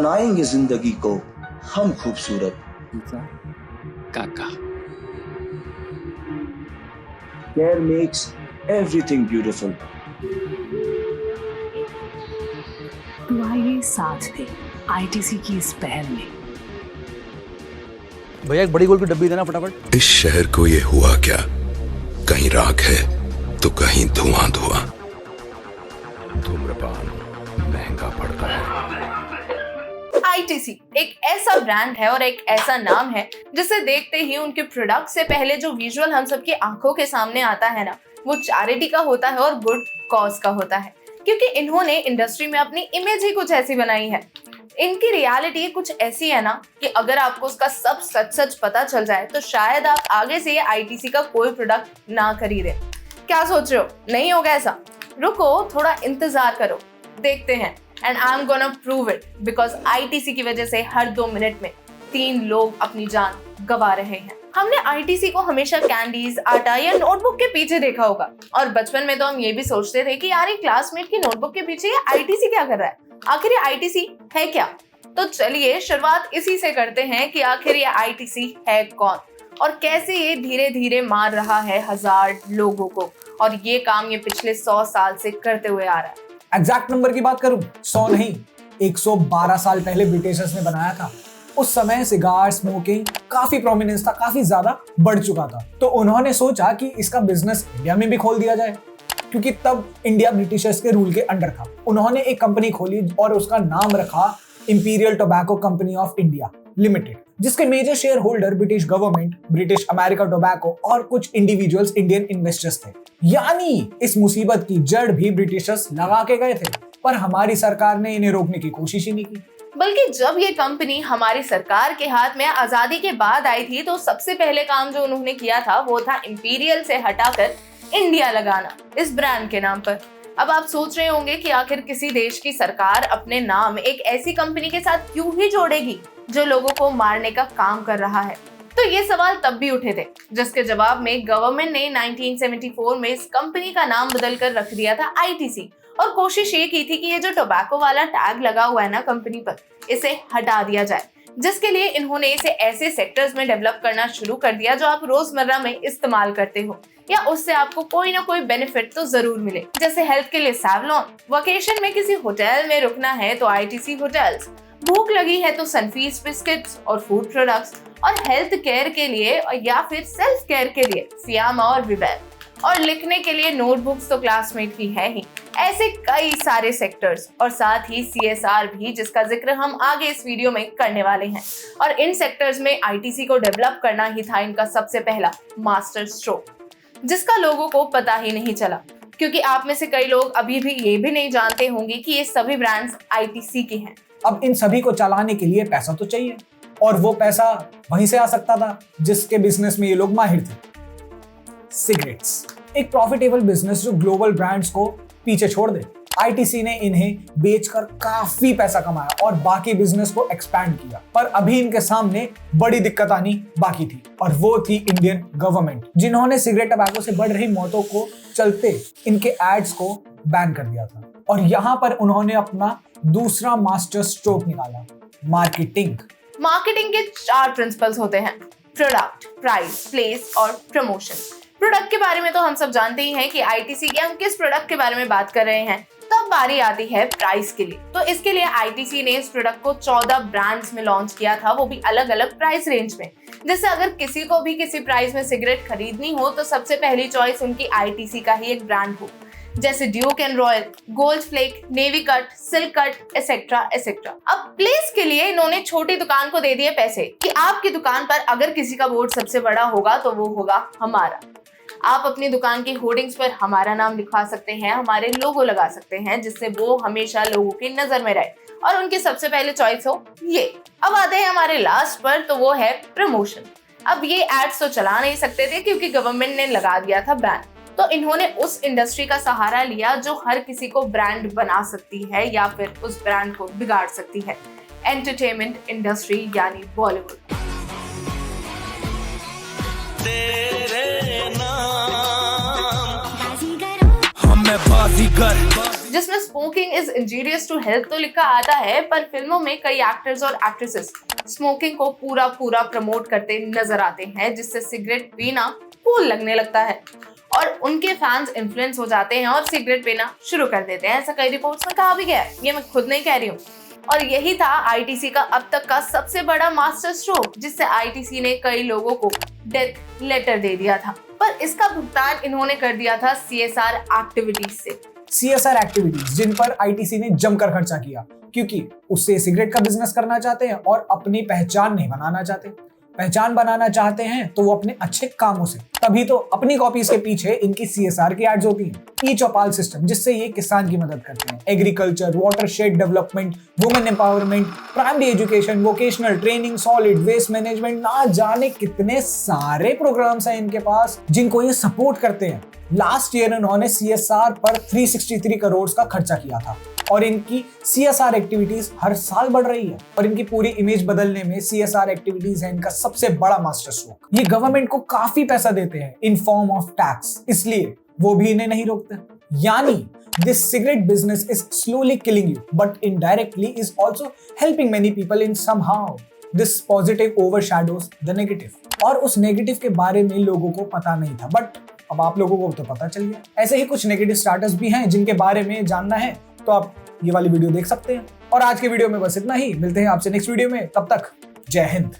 बनाएंगे जिंदगी को हम खूबसूरत। काका केयर मेक्स एवरीथिंग ब्यूटीफुल। तू आइए साथ दे आईटीसी की इस पहल में। भैया एक बड़ी गोल की डब्बी देना फटाफट। इस शहर को ये हुआ क्या, कहीं राख है तो कहीं धुआं धुआं। धूम्रपान महंगा पड़ता है। आईटीसी एक ऐसा ब्रांड है और एक ऐसा नाम है जिसे देखते ही उनके प्रोडक्ट से पहले जो विजुअल हम सबकी आंखों के सामने आता है ना, वो चैरिटी का होता है और गुड कॉज का होता है, क्योंकि इन्होंने इंडस्ट्री में अपनी इमेज ही कुछ ऐसी बनाई है। इनकी रियलिटी कुछ ऐसी है ना कि अगर आपको उसका सब सच सच पता चल जाए तो शायद आप आगे से ये आईटीसी का कोई प्रोडक्ट ना खरीदे। क्या सोच रहे हो, नहीं होगा ऐसा? रुको, थोड़ा इंतजार करो, देखते हैं। And I am gonna prove it, because ITC की वजह से हर 2 मिनट में 3 लोग अपनी जान गंवा रहे हैं। हमने आईटीसी को हमेशा कैंडीज, आटा या नोटबुक के पीछे देखा होगा, और बचपन में तो हम ये भी सोचते थे कि यार ये क्लासमेट की नोटबुक के पीछे ये आईटीसी क्या कर रहा है, आखिर ये आईटीसी है क्या? तो चलिए शुरुआत इसी से करते हैं कि आखिर ये आईटीसी है कौन और कैसे ये धीरे धीरे मार रहा है 1000 लोगों को, और ये काम ये पिछले 100 साल से करते हुए आ रहा है। एग्जैक्ट नंबर की बात करूं, 100 नहीं, 112 साल पहले ब्रिटिशर्स ने बनाया था। उस समय सिगार स्मोकिंग काफी प्रोमिनेंस था, काफी ज्यादा बढ़ चुका था। तो उन्होंने सोचा कि इसका बिजनेस इंडिया में भी खोल दिया जाए, क्योंकि तब इंडिया ब्रिटिशर्स के रूल के अंडर था। उन्होंने एक कंपनी खोली और उसका नाम रखा Imperial Tobacco Company of India Limited, जिसके major share holder British government, British America Tobacco और कुछ इंडिविजुअल्स इंडियन इन्वेस्टर्स थे। यानी इस मुसीबत की जड़ भी ब्रिटिशर्स लगा के गए थे, पर हमारी सरकार ने इन्हें रोकने की कोशिश ही नहीं की। बल्कि जब ये कंपनी हमारी सरकार के हाथ में आजादी के बाद आई थी तो सबसे पहले काम जो उन्होंने किया था वो था इंपीरियल से हटाकर इंडिया लगाना इस ब्रांड के नाम पर। अब आप सोच रहे होंगे कि आखिर किसी देश की सरकार अपने नाम एक ऐसी कंपनी के साथ क्यों ही जोड़ेगी जो लोगों को मारने का काम कर रहा है। तो ये सवाल तब भी उठे थे, जिसके जवाब में गवर्नमेंट ने 1974 में इस कंपनी का नाम बदलकर रख दिया था आईटीसी, और कोशिश ये की थी कि ये जो टोबैको वाला टैग लगा हुआ है ना कंपनी पर, इसे हटा दिया जाए, जिसके लिए इन्होंने इसे ऐसे सेक्टर्स में डेवलप करना शुरू कर दिया जो आप रोजमर्रा में इस्तेमाल करते हो या उससे आपको कोई ना कोई बेनिफिट तो जरूर मिले। जैसे हेल्थ के लिए सैवलॉन, वेकेशन में किसी होटल में रुकना है तो आईटीसी होटल्स, भूख लगी है तो सनफीस्ट बिस्किट्स और फूड प्रोडक्ट्स, और हेल्थ केयर के लिए या फिर सेल्फ केयर के लिए फियामा और विवेल, और लिखने के लिए नोटबुक्स तो क्लासमेट की है ही। ऐसे कई सारे सेक्टर्स और साथ ही सीएसआर भी, जिसका जिक्र हम आगे इस वीडियो में करने वाले हैं। और इन सेक्टर्स में आईटीसी को डेवलप करना ही था इनका सबसे पहला मास्टर स्ट्रोक, जिसका लोगों को पता ही नहीं चला, क्योंकि आप में से कई लोग अभी भी ये भी नहीं जानते होंगे कि ये सभी ब्रांड्स आईटीसी के हैं। अब इन सभी को चलाने के लिए पैसा तो चाहिए, और वो पैसा वहीं से आ सकता था जिसके बिजनेस में ये लोग माहिर थे, सिगरेट्स। एक प्रॉफिटेबल बिजनेस जो ग्लोबल ब्रांड्स को पीछे छोड़ दे। आईटीसी ने इन्हें बेचकर काफी पैसा कमाया और बाकी बिजनेस को एक्सपैंड किया, पर अभी इनके सामने बड़ी दिक्कत आनी बाकी थी, और वो थी इंडियन गवर्नमेंट, जिन्होंने सिगरेट टबैको से बढ़ रही मौतों को चलते इनके एड्स को बैन कर दिया था। और यहाँ पर उन्होंने अपना दूसरा मास्टर स्ट्रोक निकाला, मार्केटिंग। मार्केटिंग के 4 प्रिंसिपल्स होते हैं: प्रोडक्ट, प्राइस, प्लेस और प्रमोशन। प्रोडक्ट के बारे में तो हम सब जानते ही हैं कि आईटीसी के हम किस प्रोडक्ट के बारे में बात कर रहे हैं। तब बारी आती है प्राइस के लिए। तो इसके लिए आईटीसी ने इस प्रोडक्ट को 14 ब्रांड्स में लॉन्च किया था, वो भी अलग अलग प्राइस रेंज में। जैसे अगर किसी को भी किसी प्राइस में सिगरेट खरीदनी हो तो सबसे पहली चॉइस उनकी आईटीसी का ही एक ब्रांड हो, जैसे Duke and Royal, Gold Flake, Navy Cut, Silk Cut, etcetera etcetera. अब प्लेस के लिए इन्होंने छोटी दुकान को दे दिए पैसे कि आपकी दुकान पर अगर किसी का बोर्ड सबसे बड़ा होगा तो वो होगा हमारा। आप अपनी दुकान की होर्डिंग्स पर हमारा नाम लिखवा सकते हैं, हमारे लोगो लगा सकते हैं, जिससे वो हमेशा लोगों की नजर में रहे और उनकी सबसे पहले चॉइस हो ये। अब आते हैं हमारे लास्ट पर, तो वो है प्रमोशन। अब ये एड्स तो चला नहीं सकते थे क्योंकि गवर्नमेंट ने लगा दिया था बैन, तो इन्होंने उस इंडस्ट्री का सहारा लिया जो हर किसी को ब्रांड बना सकती है या फिर उस ब्रांड को बिगाड़ सकती है, एंटरटेनमेंट इंडस्ट्री यानी बॉलीवुड। बाजीगर जिसमें smoking is injurious to health तो लिखा आता है, पर फिल्मों में कई एक्टर्स और एक्ट्रेसेस स्मोकिंग को पूरा प्रमोट करते नजर आते हैं, जिससे सिगरेट पीना कूल लगने लगता है और उनके फैंस इन्फ्लुएंस हो जाते हैं और सिगरेट पीना शुरू कर देते हैं। ऐसा कई रिपोर्ट्स में कहा भी गया है, ये मैं खुद नहीं कह रही हूँ। और यही था आईटीसी का अब तक का सबसे बड़ा मास्टर स्ट्रोक, जिससे आईटीसी ने कई लोगों को डेथ लेटर दे दिया था, पर इसका भुगतान इन्होंने कर दिया था सीएसआर एक्टिविटीज से। सीएसआर एक्टिविटीज जिन पर आईटीसी ने जमकर खर्चा किया, क्योंकि उससे सिगरेट का बिजनेस करना चाहते हैं और अपनी पहचान नहीं बनाना चाहते। पहचान बनाना चाहते हैं तो वो अपने अच्छे कामों से, तभी तो अपनी कॉपीज के पीछे इनकी सीएसआर की एड्स होती हैं। ई चौपाल सिस्टम, जिससे ये किसान की मदद करते हैं, agriculture, watershed development, women empowerment, primary education, vocational training, solid waste management, ना जाने कितने सारे प्रोग्राम्स हैं इनके पास जिनको ये सपोर्ट करते हैं। लास्ट ईयर इन्होंने सीएसआर पर 363 करोड़ का खर्चा किया था और इनकी सीएसआर एक्टिविटीज हर साल बढ़ रही है और इनकी पूरी इमेज बदलने में सीएसआर एक्टिविटीज है इनका सबसे बड़ा मास्टर स्ट्रोक। ये गवर्नमेंट को काफी पैसा देते हैं इन फॉर्म ऑफ टैक्स, इसलिए वो भी इन्हें नहीं रोकते। यानी this cigarette business is slowly killing you but indirectly is also helping many people in somehow. This positive ओवरशैडोज the negative. और उस नेगेटिव के बारे में लोगों को पता नहीं था, बट अब आप लोगों को तो पता चल गया। ऐसे ही कुछ नेगेटिव स्टार्टर्स भी हैं जिनके बारे में जानना है तो आप ये वाली वीडियो देख सकते हैं। और आज के वीडियो में बस इतना ही, मिलते हैं आपसे नेक्स्ट वीडियो में, तब तक जय हिंद।